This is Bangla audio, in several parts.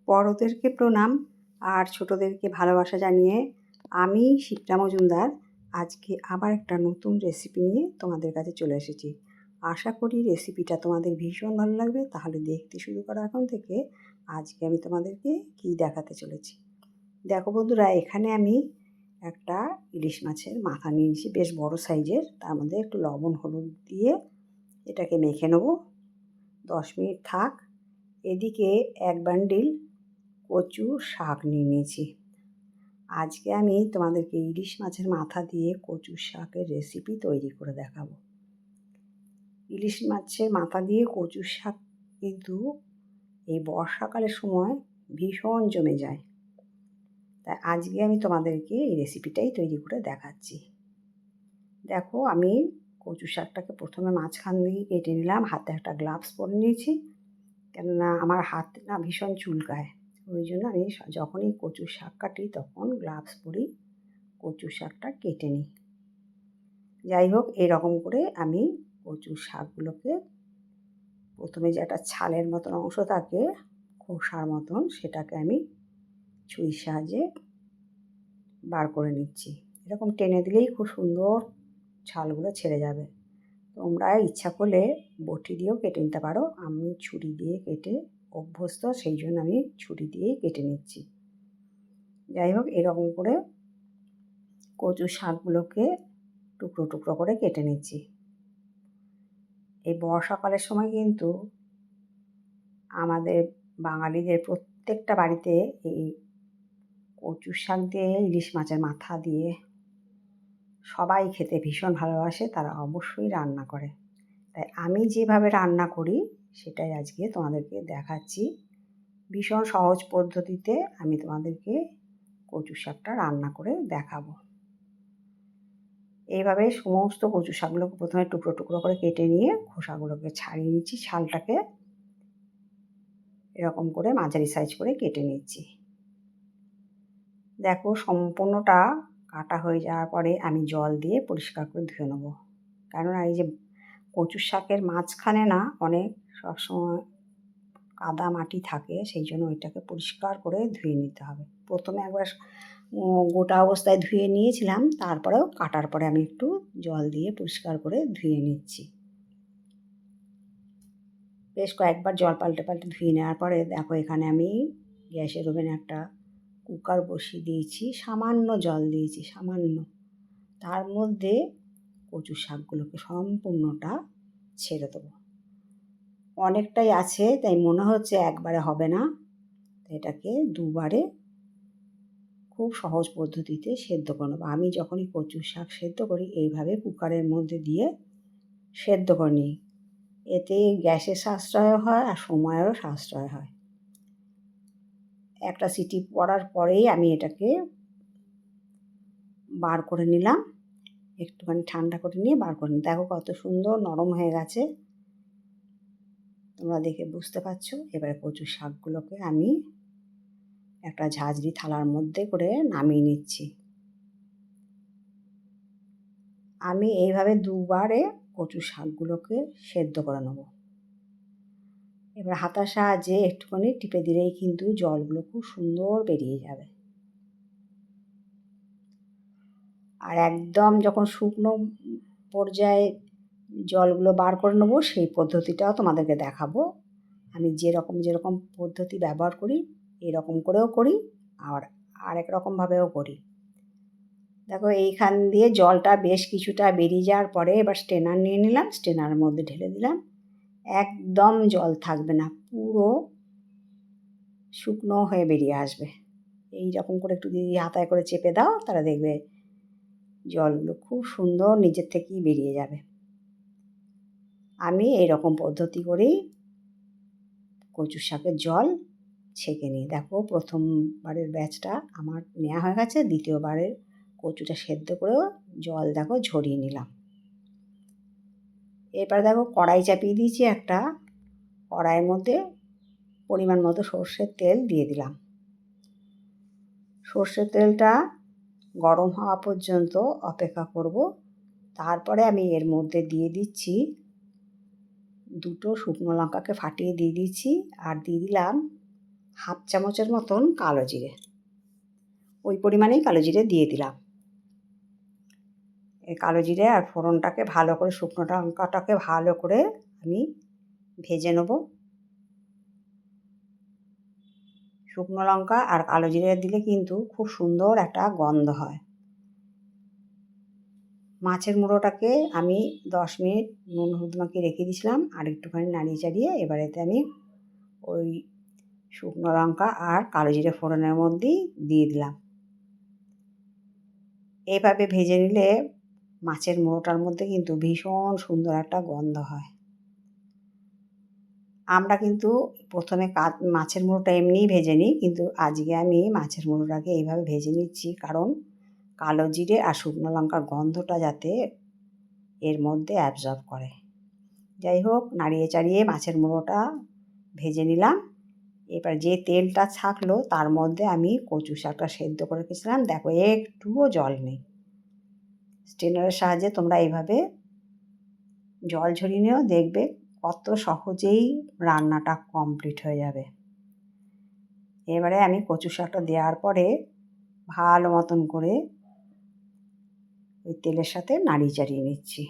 বড়োদেরকে প্রণাম আর ছোটোদেরকে ভালোবাসা জানিয়ে আমি শিপ্রা মজুমদার আজকে আবার একটা নতুন রেসিপি নিয়ে তোমাদের কাছে চলে এসেছি। আশা করি রেসিপিটা তোমাদের ভীষণ ভালো লাগবে। তাহলে দেখতে শুরু করো এখন থেকে। আজকে আমি তোমাদেরকে কী দেখাতে চলেছি দেখো বন্ধুরা। এখানে আমি একটা ইলিশ মাছের মাথা নিয়েছি, বেশ বড় সাইজের। তার মধ্যে একটু লবণ হলুদ দিয়ে এটাকে মেখে নেব, 10 মিনিট থাক। এদিকে এক বান্ডিল কচু শাক নিয়ে নিয়েছি। আজকে আমি তোমাদেরকে ইলিশ মাছের মাথা দিয়ে কচু শাকের রেসিপি তৈরি করে দেখাবো। ইলিশ মাছের মাথা দিয়ে কচু শাক কিন্তু এই বর্ষাকালের সময় ভীষণ জমে যায়। তাই আজকে আমি তোমাদেরকে এই রেসিপিটাই তৈরি করে দেখাচ্ছি। দেখো, আমি কচু শাকটাকে প্রথমে মাঝখান দিয়ে কেটে নিলাম। হাতে একটা গ্লাভস পরে নিয়েছি, কেননা আমার হাত না ভীষণ চুলকায়। ওই জন্য আমি যখনই কচু শাক কাটি তখন গ্লাভস পরেই কচু শাকটা কেটে নিই। যাই হোক, এরকম করে আমি কচু শাকগুলোকে প্রথমে যে একটা ছালের মতন অংশ থাকে, খোসার মতন, সেটাকে আমি ছুরির সাহায্যে বার করে নিচ্ছি। এরকম টেনে দিলেই খুব সুন্দর ছালগুলো ছেড়ে যাবে। তোমরা ইচ্ছা করলে বটি দিয়েও কেটে নিতে পারো। আমি ছুরি দিয়ে কেটে অভ্যস্ত, সেই জন্য আমি ছুরি দিয়েই কেটে নিচ্ছি। যাই হোক, এরকম করে কচু শাকগুলোকে টুকরো টুকরো করে কেটে নিচ্ছি। এই বর্ষাকালের সময় কিন্তু আমাদের বাঙালিদের প্রত্যেকটা বাড়িতে এই কচু শাক দিয়ে ইলিশ মাছের মাথা দিয়ে সবাই খেতে ভীষণ ভালোবাসে, তারা অবশ্যই রান্না করে। তাই আমি যেভাবে রান্না করি সেটাই আজকে তোমাদেরকে দেখাচ্ছি। ভীষণ সহজ পদ্ধতিতে আমি তোমাদেরকে কচু শাকটা রান্না করে দেখাবো। এইভাবে সমস্ত কচু শাকগুলোকে প্রথমে টুকরো টুকরো করে কেটে নিয়ে খোসাগুলোকে ছাড়িয়ে নিচ্ছি। ছালটাকে এরকম করে মাঝারি সাইজ করে কেটে নিচ্ছি। দেখো, সম্পূর্ণটা কাটা হয়ে যাওয়ার পরে আমি জল দিয়ে পরিষ্কার করে ধুয়ে নেবো। কেননা এই যে কচু শাকের মাঝখানে না অনেক সবসময় কাদা মাটি থাকে, সেই জন্য ওইটাকে পরিষ্কার করে ধুয়ে নিতে হবে। প্রথমে একবার গোটা অবস্থায় ধুয়ে নিয়েছিলাম, তারপরেও কাটার পরে আমি একটু জল দিয়ে পরিষ্কার করে ধুয়ে নিচ্ছি। বেশ কয়েকবার জল পাল্টে পাল্টে ধুয়ে নেওয়ার পরে দেখো, এখানে আমি গ্যাসের ওভেনে একটা কুকার বসিয়ে দিয়েছি। সামান্য জল দিয়েছি, সামান্য। তার মধ্যে কচু শাকগুলোকে সম্পূর্ণটা ছেড়ে দেবো। অনেকটাই আছে, তাই মনে হচ্ছে একবারে হবে না। এটাকে দুবারে খুব সহজ পদ্ধতিতে সেদ্ধ করে নেবো। আমি যখনই কচু শাক সেদ্ধ করি এইভাবে কুকারের মধ্যে দিয়ে সেদ্ধ করে নিই। এতে গ্যাসের সাশ্রয় হয় আর সময়েরও সাশ্রয় হয়। একটা সিটি পড়ার পরেই আমি এটাকে বার করে নিলাম। একটুখানি ঠান্ডা করে নিয়ে বার করে নিই। দেখো কত সুন্দর নরম হয়ে গেছে, তোমরা দেখে বুঝতে পারছো। এবারে কচু শাকগুলোকে আমি একটা ঝাঁঝরি থালার মধ্যে করে নামিয়ে নিচ্ছি। আমি এইভাবে দুবারে কচু শাকগুলোকে সেদ্ধ করে নেব। এবার হাতার সাহায্যে একটুখানি টিপে দিলেই কিন্তু জলগুলো খুব সুন্দর বেরিয়ে যাবে। আর একদম যখন শুকনো পর্যায়ে জলগুলো বার করে নেবো, সেই পদ্ধতিটাও তোমাদেরকে দেখাবো। আমি যেরকম পদ্ধতি ব্যবহার করি এরকম করেও করি, আর আরেক রকমভাবেও করি। দেখো, এইখান দিয়ে জলটা বেশ কিছুটা বেরিয়ে যাওয়ার পরে এবার স্ট্রেনার নিয়ে নিলাম, স্ট্রেনারের মধ্যে ঢেলে দিলাম। একদম জল থাকবে না, পুরো শুকনো হয়ে বেরিয়ে আসবে। এই রকম করে একটু যদি হাতায় করে চেপে দাও, তাহলে দেখবে জলগুলো খুব সুন্দর নিজের থেকেই বেরিয়ে যাবে। আমি এইরকম পদ্ধতি করেই কচু শাকের জল ছেঁকে নিই। দেখো, প্রথমবারের ব্যাচটা আমার নেওয়া হয়ে গেছে। দ্বিতীয়বারের কচুটা সেদ্ধ করেও জল দেখো ঝরিয়ে নিলাম। এরপর দেখো, কড়াই চাপিয়ে দিয়েছি একটা। কড়াইয়ের মধ্যে পরিমাণ মতো সর্ষের তেল দিয়ে দিলাম। সর্ষের তেলটা গরম হওয়া পর্যন্ত অপেক্ষা করব। তারপরে আমি এর মধ্যে দিয়ে দিচ্ছি দুটো শুকনো লঙ্কাকে ফাটিয়ে দিয়ে দিচ্ছি, আর দিয়ে দিলাম হাফ চামচের মতন কালো জিরে, ওই পরিমাণেই কালো জিরে দিয়ে দিলাম। এই কালো জিরে আর ফোড়নটাকে ভালো করে, শুকনো লঙ্কাটাকে ভালো করে আমি ভেজে নেব। শুকনো লঙ্কা আর কালো জিরে দিলে কিন্তু খুব সুন্দর একটা গন্ধ হয়। মাছের মুড়োটাকে আমি 10 মিনিট নুন হলুদ মাখিয়ে রেখে দিয়েছিলাম, আর একটুখানি নাড়িয়ে চাড়িয়ে এবারেতে আমি ওই শুকনো লঙ্কা আর কালো জিরে ফোড়নের মধ্যেই দিয়ে দিলাম। এভাবে ভেজে নিলে মাছের মুড়োটার মধ্যে কিন্তু ভীষণ সুন্দর একটা গন্ধ হয়। আমরা কিন্তু প্রথমে মাছের মুড়োটা এমনিই ভেজে নিই, কিন্তু আজকে আমি মাছের মুড়োটাকে এইভাবে ভেজে নিচ্ছি, কারণ কালো জিরে আর শুকনো লঙ্কার গন্ধটা যাতে এর মধ্যে অ্যাবজর্ব করে। যাই হোক, নাড়িয়ে চাড়িয়ে মাছের মুড়োটা ভেজে নিলাম। এবার যে তেলটা থাকলো তার মধ্যে আমি কচু শাকটা সেদ্ধ করে রেখেছিলাম। দেখো একটুও জল নেই। স্ট্রেনারের সাহায্যে তোমরা এইভাবে জল ঝরিয়ে নিও, দেখবে কত সহজেই রান্নাটা কমপ্লিট হয়ে যাবে। এবারে আমি কচু শাকটা দেওয়ার পরে ভালো মতন করে ওই তেলের সাথে নাড়িয়ে চাড়িয়ে নিচ্ছি।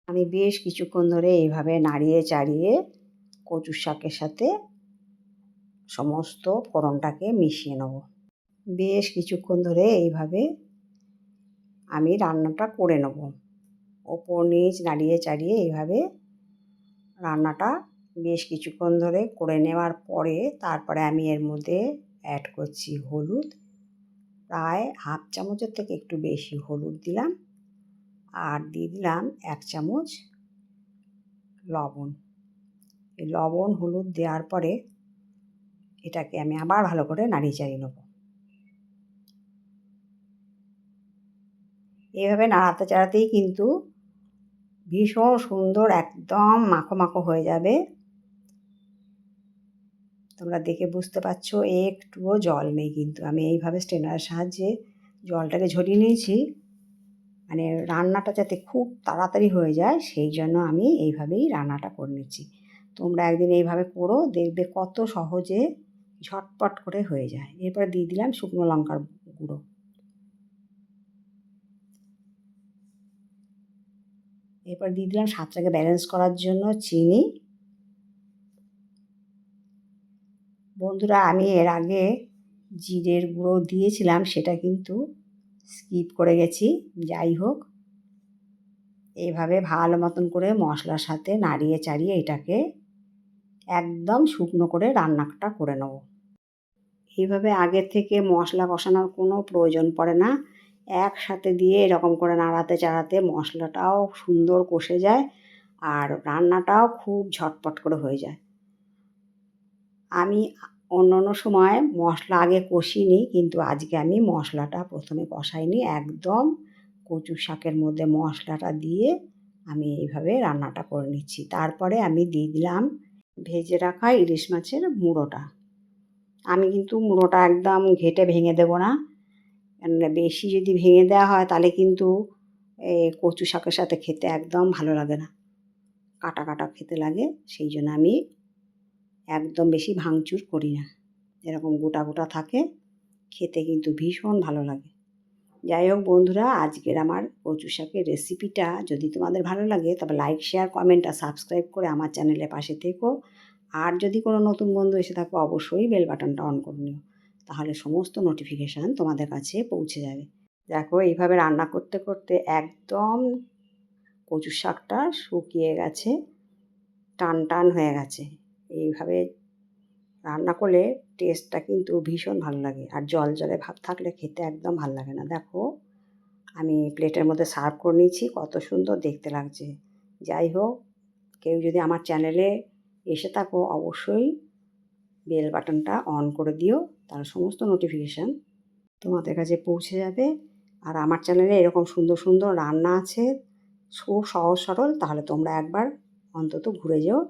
আমি বেশ কিছুক্ষণ ধরে এইভাবে নাড়িয়ে চাড়িয়ে কচু শাকের সাথে সমস্ত ফোড়নটাকে মিশিয়ে নেব। বেশ কিছুক্ষণ ধরে এইভাবে আমি রান্নাটা করে নেব। ওপর নিচ নাড়িয়ে চাড়িয়ে এইভাবে রান্নাটা বেশ কিছুক্ষণ ধরে করে নেওয়ার পরে তারপরে আমি এর মধ্যে অ্যাড করছি হলুদ। প্রায় হাফ চামচের থেকে একটু বেশি হলুদ দিলাম, আর দিয়ে দিলাম 1 চামচ লবণ। এই লবণ হলুদ দেওয়ার পরে এটাকে আমি আবার ভালো করে নাড়িয়ে চাড়িয়ে নেব। এইভাবে নাড়াতে চাড়াতেই কিন্তু ভীষণ সুন্দর একদম মাখো মাখো হয়ে যাবে। তোমরা দেখে বুঝতে পারছো একটুও জল নেই, কিন্তু আমি এইভাবে স্ট্রেনারের সাহায্যে জলটাকে ঝরিয়ে নিয়েছি, মানে রান্নাটা যাতে খুব তাড়াতাড়ি হয়ে যায় সেই জন্য আমি এইভাবেই রান্নাটা করে নিচ্ছি। তোমরা একদিন এইভাবে করো, দেখবে কত সহজে ঝটপট করে হয়ে যায়। এরপর দিয়ে দিলাম শুকনো লঙ্কার গুঁড়ো। এরপর দিয়ে দিলাম স্বাদটাকে ব্যালেন্স করার জন্য চিনি। বন্ধুরা, আমি এর আগে জিরের গুঁড়ো দিয়েছিলাম, সেটা কিন্তু স্কিপ করে গেছি। যাই হোক, এইভাবে ভালো মতন করে মশলার সাথে নাড়িয়ে চাড়িয়ে এটাকে একদম শুকনো করে রান্নাটা করে নেব। এইভাবে আগের থেকে মশলা কষানোর কোনো প্রয়োজন পড়ে না। একসাথে দিয়ে এরকম করে নাড়াতে চাড়াতে মশলাটাও সুন্দর কষে যায়, আর রান্নাটাও খুব ঝটপট করে হয়ে যায়। আমি অন্য সময় মশলা আগে কষিনি, কিন্তু আজকে আমি মশলাটা প্রথমে কষাইনি, একদম কচু শাকের মধ্যে মশলাটা দিয়ে আমি এইভাবে রান্নাটা করে নিচ্ছি। তারপরে আমি দিয়ে দিলাম ভেজে রাখা ইলিশ মাছের মুড়োটা। আমি কিন্তু মুড়োটা একদম ঘেঁটে ভেঙে দেবো না, কেননা বেশি যদি ভেঙে দেওয়া হয় তাহলে কিন্তু কচু শাকের সাথে খেতে একদম ভালো লাগে না, কাটা কাটা খেতে লাগে। সেই জন্য আমি একদম বেশি ভাঙচুর করি না, এরকম গোটা গোটা থাকে, খেতে কিন্তু ভীষণ ভালো লাগে। যাই হোক বন্ধুরা, আজকের আমার কচু শাকের রেসিপিটা যদি তোমাদের ভালো লাগে তবে লাইক, শেয়ার, কমেন্ট আর সাবস্ক্রাইব করে আমার চ্যানেলের পাশে থেকো। আর যদি কোনো নতুন বন্ধু এসে থাকো অবশ্যই বেল বাটনটা অন করে নিও, তাহলে সমস্ত নোটিফিকেশান তোমাদের কাছে পৌঁছে যাবে। দেখো, এইভাবে রান্না করতে করতে একদম কচু শাকটা শুকিয়ে গেছে, টান টান হয়ে গেছে। এইভাবে রান্না করলে টেস্টটা কিন্তু ভীষণ ভালো লাগে, আর জল জলে ভাব থাকলে খেতে একদম ভালো লাগে না। দেখো, আমি প্লেটের মধ্যে সার্ভ করে নিয়েছি, কত সুন্দর দেখতে লাগছে। যাই হোক, কেউ যদি আমার চ্যানেলে এসে থাকো অবশ্যই বেল বাটনটা অন করে দিও, তার সমস্ত নোটিফিকেশান তোমাদের কাছে পৌঁছে যাবে। আর আমার চ্যানেলে এরকম সুন্দর সুন্দর রান্না আছে, খুব সহজ সরল, তাহলে তোমরা একবার অন্তত ঘুরে যেও।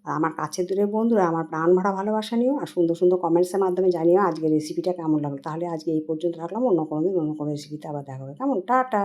আর আমার কাছের দূরের বন্ধুরা আমার প্রাণ ভরা ভালোবাসা নিও, আর সুন্দর সুন্দর কমেন্টসের মাধ্যমে জানিও আজকের রেসিপিটা কেমন লাগলো। তাহলে আজকে এই পর্যন্ত রাখলাম, অন্য কোনো দিন অন্য কোনো রেসিপিতে আবার দেখা হবে। কেমন? টাটা।